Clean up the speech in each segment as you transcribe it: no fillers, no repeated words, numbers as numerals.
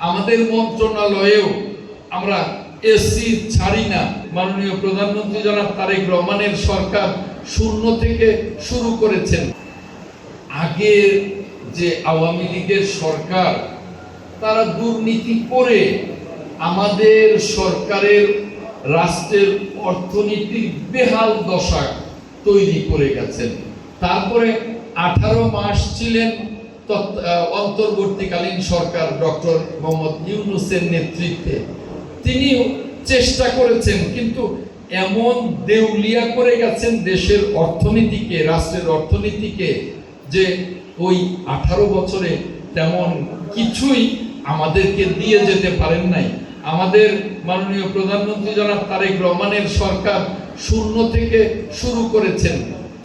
আমাদের মন্ত্রণালয়েও আমরা এসি ছাড়ি না। মাননীয় প্রধানমন্ত্রী জনাব তারেক রহমানের সরকার শূন্য থেকে শুরু করেছেন। আগের যে আওয়ামী লীগের সরকার, তারা দুর্নীতি করে আমাদের সরকারের রাষ্ট্রের অর্থনীতির বেহাল দশা তৈরি করে গেছেন। তারপরে 18 মাস ছিলেন অন্তর্বর্তীকালীন সরকার ডক্টর মোহাম্মদ ইউনূসের নেতৃত্বে। তিনি চেষ্টা করেছেন, কিন্তু এমন দেউলিয়া করে গেছেন দেশের অর্থনীতিকে, রাষ্ট্রের অর্থনীতিকে, যে ওই 18 বছরে তেমন কিছুই আমাদেরকে দিয়ে যেতে পারেন নাই। আমাদের মাননীয় প্রধানমন্ত্রী জনাব তারেক রহমানের সরকার শূন্য থেকে শুরু করেছেন।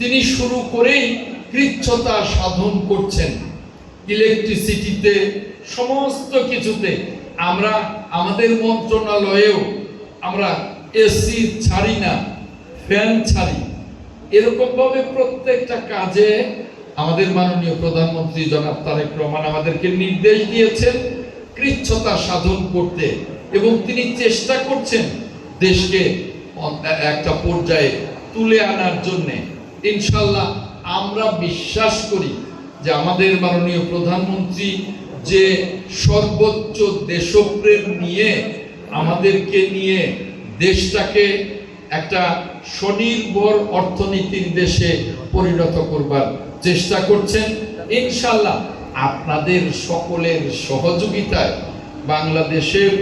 তিনি শুরু করেই কৃচ্ছ্রতা সাধন করছেন। ইলেকট্রিসিটিতে, সমস্ত কিছুতে আমরা আমাদের মন্ত্রণালয়েও আমরা এসি ছাড়ি না, ফ্যান ছাড়ি। এরকম ভাবে প্রত্যেকটা কাজে আমাদের মাননীয় প্রধানমন্ত্রী জনাব তারেক রহমান আমাদেরকে নির্দেশ দিয়েছেন কৃচ্ছ্রতা সাধন করতে, এবং তিনি চেষ্টা করছেন দেশকে একটা পর্যায়ে তুলে আনার জন্য। ইনশাল্লাহ আমরা বিশ্বাস করি যে আমাদের মাননীয় প্রধানমন্ত্রী যে সর্বোচ্চ দেশপ্রেম নিয়ে আমাদেরকে নিয়ে দেশটাকে একটা স্বনির্ভর অর্থনীতির দেশে পরিণত করবার চেষ্টা করছেন, ইনশাল্লাহ আপনাদের সকলের সহযোগিতায়, বাংলাদেশের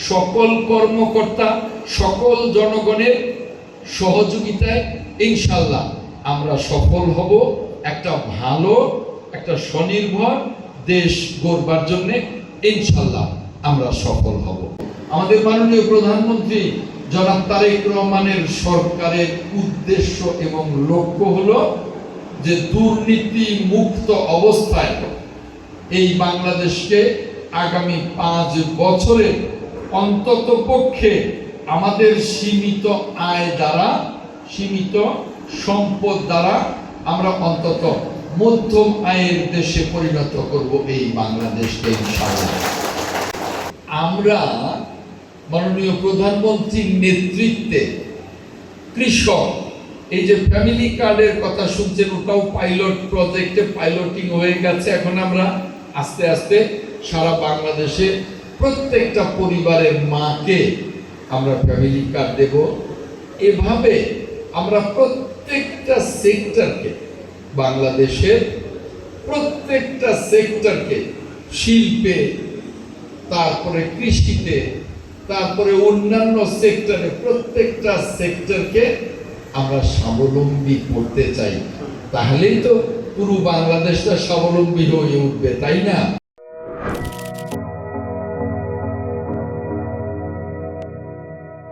সকল কর্মকর্তা, সকল জনগণের সহযোগিতায় ইনশাল্লাহ আমরা সফল হব। একটা ভালো, একটা স্বনির্ভর দেশ গড়বার জন্য ইনশাল্লাহ আমরা সফল হব। আমাদের মাননীয় প্রধানমন্ত্রী জনাব তারেক রহমানের সরকারের উদ্দেশ্য এবং লক্ষ্য হলো যে দুর্নীতি মুক্ত অবস্থায় এই বাংলাদেশকে আগামী 5 বছরে অন্তত পক্ষে আমাদের সীমিত আয় দ্বারা, সীমিত সম্পদ দ্বারা আমরা অন্তত মধ্যম আয়ের দেশে পরিণত করব এই বাংলাদেশকে ইনশাআল্লাহ। আমরা মাননীয় প্রধানমন্ত্রীর নেতৃত্বে কৃষক, এই যে ফ্যামিলি কার্ডের কথা শুনছেন, ওটাও পাইলট প্রজেক্টে পাইলটিং হয়ে গেছে। এখন আমরা আস্তে আস্তে সারা বাংলাদেশে প্রত্যেকটা পরিবারের মাকে আমরা ফ্যামিলি কার্ড দেব। এভাবে আমরা প্রত্যেকটা সেক্টরকে, বাংলাদেশের প্রত্যেকটা সেক্টরকে, শিল্পে, তারপরে কৃষিতে, তারপরে অন্যান্য সেক্টরে, প্রত্যেকটা সেক্টরকে আমরা স্বাবলম্বী করতে চাই। তাহলেই তো পুরো বাংলাদেশটা স্বাবলম্বী হয়ে উঠবে, তাই না?